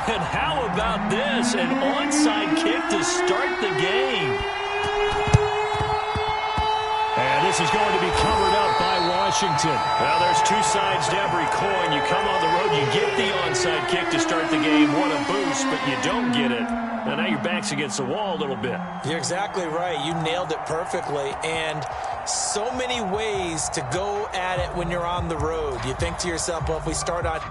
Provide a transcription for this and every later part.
And how about this? An onside kick to start the game. And this is going to be covered up by Washington. Well, there's two sides to every coin. You come on the road, you get the onside kick to start the game. What a boost, but you don't get it. And now your back's against the wall a little bit. You're exactly right. You nailed it perfectly. And so many ways to go at it when you're on the road. You think to yourself, well, if we start on...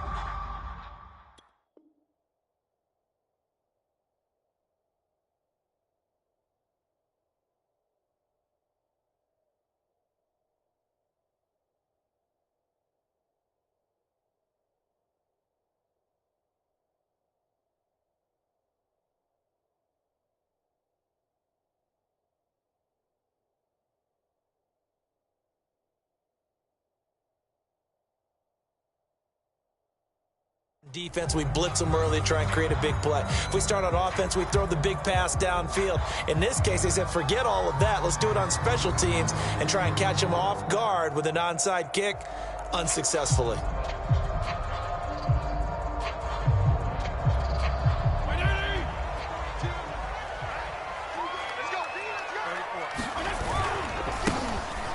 defense, we blitz them early, try and create a big play. If we start on offense, we throw the big pass downfield. In this case, they said, forget all of that. Let's do it on special teams and try and catch them off guard with an onside kick unsuccessfully.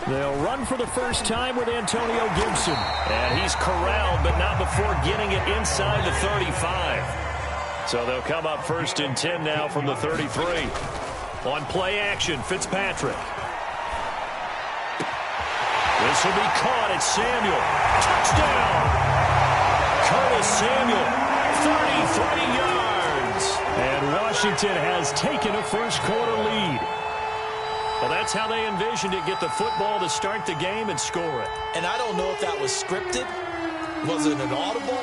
They'll run for the first time with Antonio Gibson. And he's corralled, but not before getting it inside the 35. So they'll come up first and 10 now from the 33. On play action, Fitzpatrick. This will be caught. It's Samuel. Touchdown! Curtis Samuel, 33 yards. And Washington has taken a first-quarter lead. Well, that's how they envisioned it, get the football to start the game and score it. And I don't know if that was scripted. Was it an audible?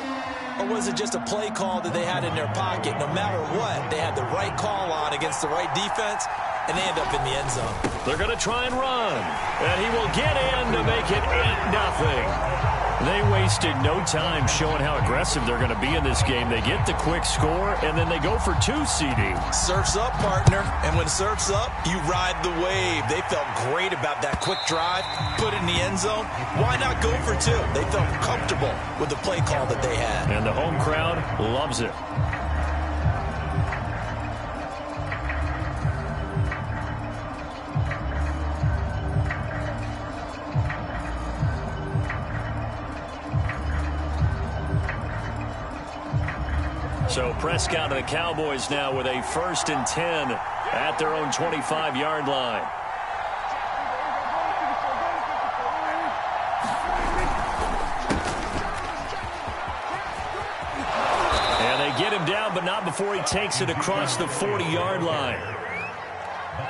Or was it just a play call that they had in their pocket? No matter what, they had the right call on against the right defense, and they end up in the end zone. They're going to try and run. And he will get in to make it 8-0. They wasted no time showing how aggressive they're going to be in this game. They get the quick score, and then they go for 2, CD. Surf's up, partner. And when surf's up, you ride the wave. They felt great about that quick drive, put it in the end zone. Why not go for 2? They felt comfortable with the play call that they had. And the home crowd loves it. So Prescott and the Cowboys now with a 1st and 10 at their own 25-yard line. And they get him down, but not before he takes it across the 40-yard line.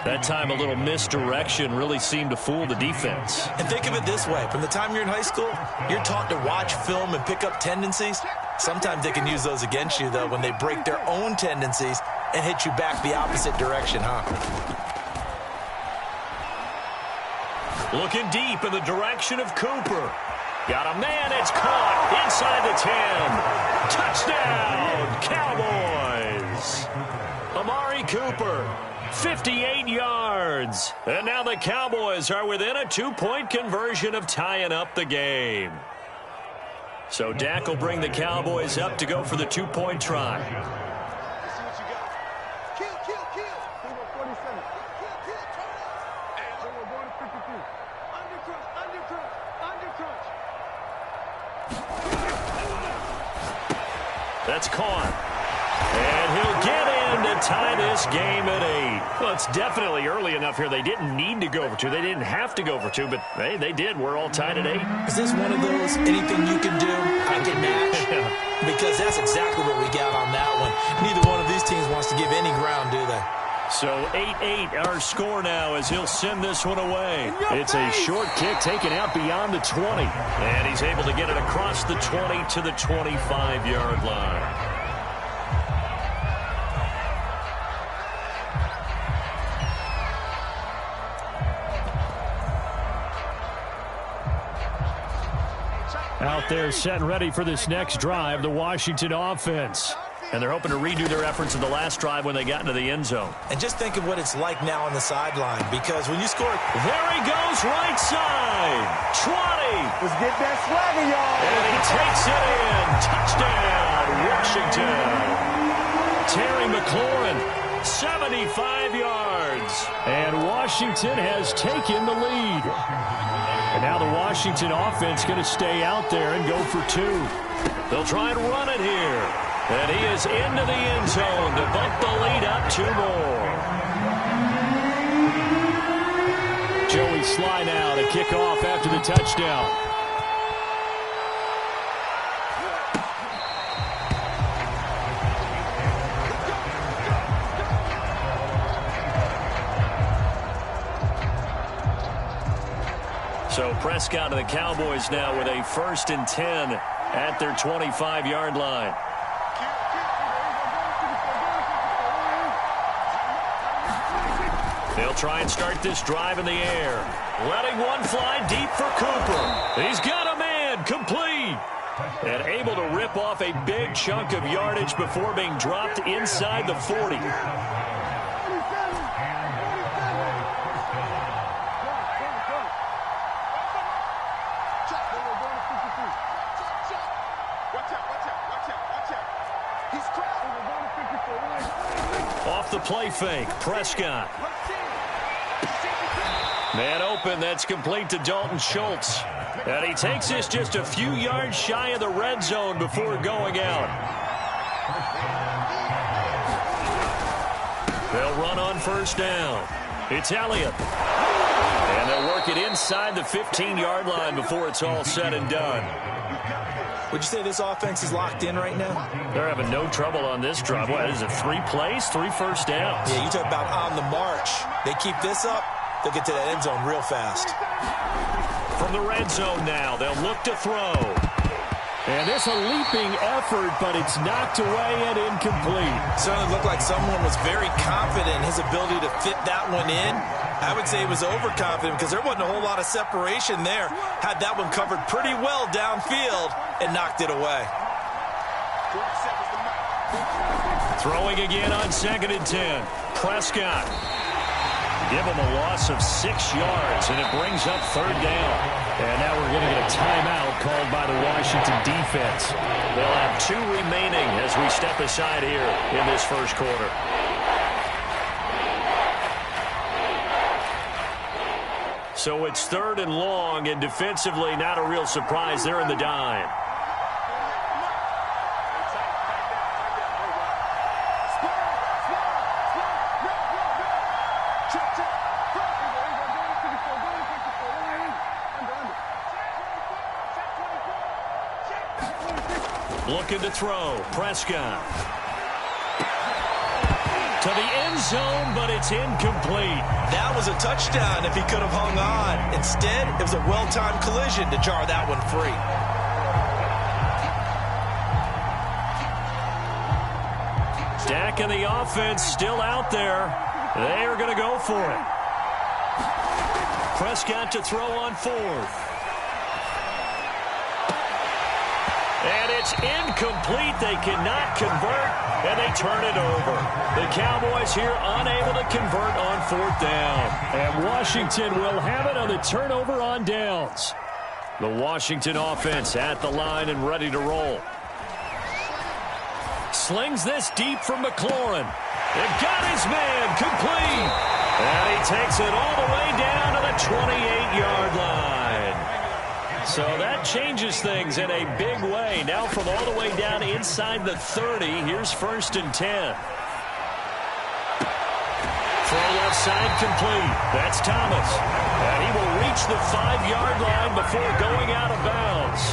That time a little misdirection really seemed to fool the defense. And think of it this way. From the time you're in high school, you're taught to watch film and pick up tendencies. Sometimes they can use those against you, though, when they break their own tendencies and hit you back the opposite direction, huh? Looking deep in the direction of Cooper. Got a man, it's caught inside the 10. Touchdown, Cowboys. Amari Cooper, 58 yards. And now the Cowboys are within a 2-point conversion of tying up the game. So Dak will bring the Cowboys up to go for the 2-point try. That's caught. And he'll get in to tie this game at 8. Well, it's definitely early enough here. They didn't need to go for 2. They didn't have to go for 2, but hey, they did. We're all tied at 8. Is this one of those anything you can do, I can match? Because that's exactly what we got on that one. Neither one of these teams wants to give any ground, do they? So 8-8 our score now as he'll send this one away. It's a short kick taken out beyond the 20. And he's able to get it across the 20 to the 25-yard line. Out there set and ready for this next drive, the Washington offense. And they're hoping to redo their efforts in the last drive when they got into the end zone. And just think of what it's like now on the sideline, because when you score... There he goes, right side. 20. Let's get that swagger, y'all. And he takes it in. Touchdown, Washington. Terry McLaurin, 75 yards. And Washington has taken the lead. And now the Washington offense going to stay out there and go for two. They'll try and run it here. And he is into the end zone to bump the lead up two more. Joey Sly now to kick off after the touchdown. So Prescott and the Cowboys now with a 1st and 10 at their 25-yard line. They'll try and start this drive in the air. Letting one fly deep for Cooper. He's got a man, complete. And able to rip off a big chunk of yardage before being dropped inside the 40. Off the play fake, Prescott. Man open, that's complete to Dalton Schultz. And he takes this just a few yards shy of the red zone before going out. They'll run on 1st down. It's Elliott. And they'll work it inside the 15-yard line before it's all said and done. Would you say this offense is locked in right now? They're having no trouble on this drive. What is it, 3 plays, 3 first downs? Yeah, you talk about on the march. They keep this up, they'll get to that end zone real fast. From the red zone now, they'll look to throw. And this a leaping effort, but it's knocked away and incomplete. Certainly looked like someone was very confident in his ability to fit that one in. I would say he was overconfident because there wasn't a whole lot of separation there. Had that one covered pretty well downfield and knocked it away. Throwing again on 2nd and 10. Prescott. Give him a loss of 6 yards, and it brings up 3rd down. And now we're going to get a timeout called by the Washington defense. They'll have 2 remaining as we step aside here in this 1st quarter. So it's 3rd and long, and defensively not a real surprise. They're in the dime. Looking to throw. Prescott. To the end zone, but it's incomplete. That was a touchdown if he could have hung on. Instead, it was a well-timed collision to jar that one free. Dak and the offense still out there. They are going to go for it. Prescott to throw on 4th. And it's incomplete. They cannot convert, and they turn it over. The Cowboys here unable to convert on 4th down. And Washington will have it on the turnover on downs. The Washington offense at the line and ready to roll. Slings this deep from McLaurin. They've got his man complete. And he takes it all the way down to the 28-yard line. So that changes things in a big way. Now from all the way down inside the 30, here's 1st and 10. Throw left side complete. That's Thomas. And he will reach the 5-yard line before going out of bounds.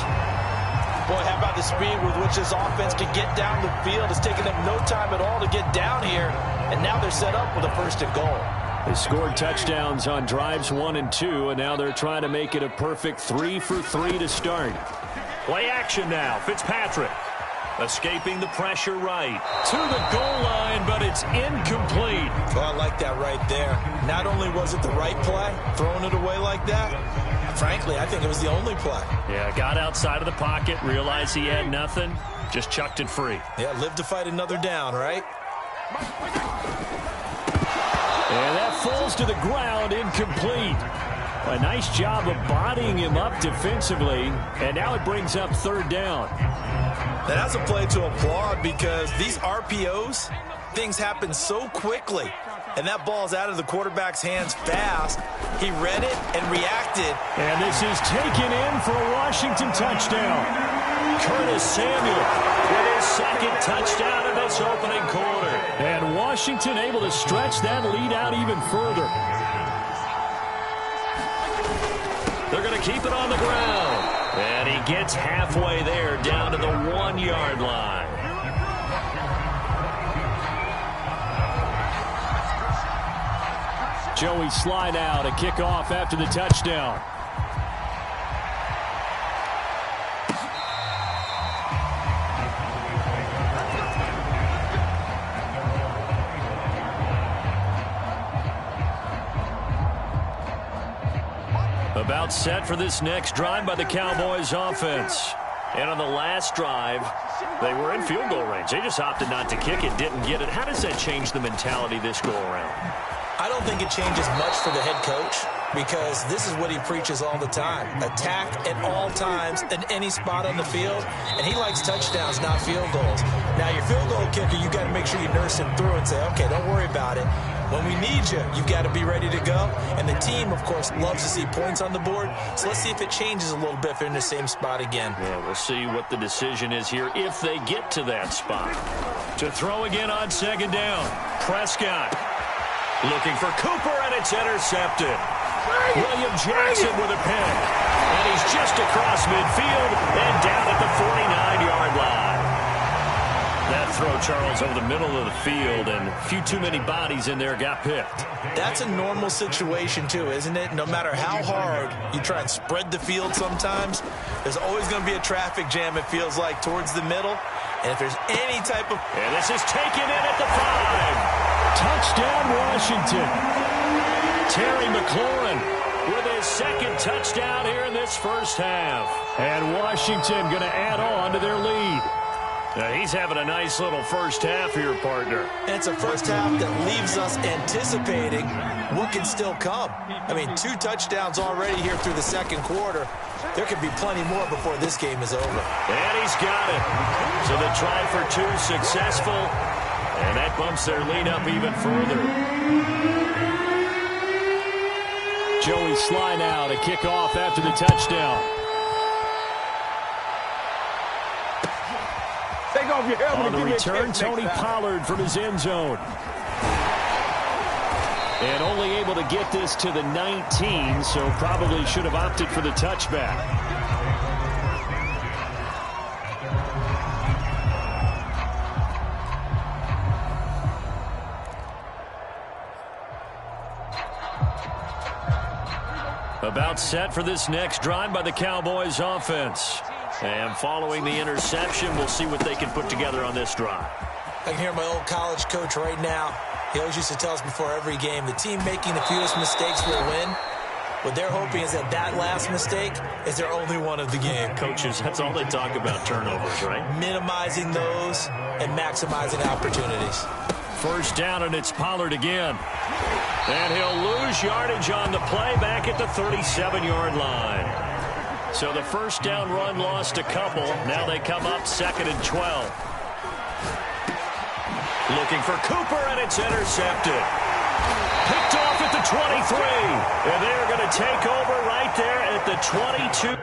Boy, how about the speed with which this offense can get down the field? It's taken them no time at all to get down here. And now they're set up with a 1st and goal. They scored touchdowns on drives 1 and 2, and now they're trying to make it a perfect 3 for 3 to start. Play action now. Fitzpatrick escaping the pressure right to the goal line, but it's incomplete. Well, I like that right there. Not only was it the right play, throwing it away like that, frankly, I think it was the only play. Yeah, got outside of the pocket, realized he had nothing, just chucked it free. Yeah, live to fight another down, right? And that falls to the ground, incomplete. A nice job of bodying him up defensively, and now it brings up 3rd down. And that's a play to applaud because these RPOs, things happen so quickly. And that ball's out of the quarterback's hands fast. He read it and reacted. And this is taken in for a Washington touchdown. Curtis Samuel with his second touchdown in this opening quarter. And Washington able to stretch that lead out even further. They're going to keep it on the ground. And he gets halfway there down to the 1-yard line. Joey Slye now to kick off after the touchdown. About set for this next drive by the Cowboys offense. And on the last drive, they were in field goal range. They just opted not to kick it, didn't get it. How does that change the mentality this go around? I don't think it changes much for the head coach because this is what he preaches all the time. Attack at all times in any spot on the field, and he likes touchdowns, not field goals. Now, your field goal kicker, you got to make sure you nurse him through and say, okay, don't worry about it. When we need you, you've got to be ready to go. And the team, of course, loves to see points on the board. So let's see if it changes a little bit if they're in the same spot again. Yeah, we'll see what the decision is here if they get to that spot. To throw again on second down. Prescott looking for Cooper, and it's intercepted. William Jackson with a pick. And he's just across midfield and down at the 49-yard line. That throw, Charles, over the middle of the field, and a few too many bodies in there got picked. That's a normal situation, too, isn't it? No matter how hard you try and spread the field sometimes, there's always going to be a traffic jam, it feels like, towards the middle. And if there's any type of... And this is taken in at the 5. Touchdown, Washington. Terry McLaurin with his second touchdown here in this first half. And Washington going to add on to their lead. Now, he's having a nice little first half here, partner. And it's a first half that leaves us anticipating what can still come. I mean, 2 touchdowns already here through the second quarter. There could be plenty more before this game is over. And he's got it. So the try for 2 successful. And that bumps their lead up even further. Joey Slye now to kick off after the touchdown. On the return, Tony Pollard from his end zone. And only able to get this to the 19, so probably should have opted for the touchback. About set for this next drive by the Cowboys offense. And following the interception, we'll see what they can put together on this drive. I can hear my old college coach right now. He always used to tell us before every game, the team making the fewest mistakes will win. What they're hoping is that that last mistake is their only one of the game. Coaches, that's all they talk about, turnovers, right? Minimizing those and maximizing opportunities. First down, and it's Pollard again. And he'll lose yardage on the play back at the 37-yard line. So the first down run lost a couple. Now they come up 2nd and 12. Looking for Cooper, and it's intercepted. Picked off at the 23. And they're going to take over right there at the 22.